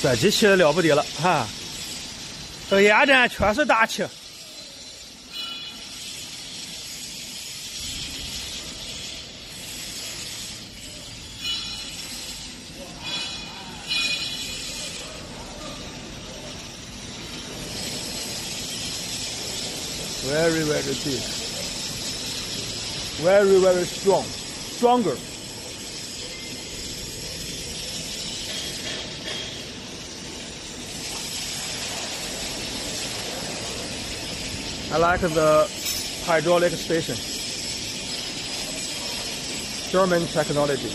这机器了不得了哈！这个压站确实大气。Very big, very stronger. I like the hydraulic station. German technology.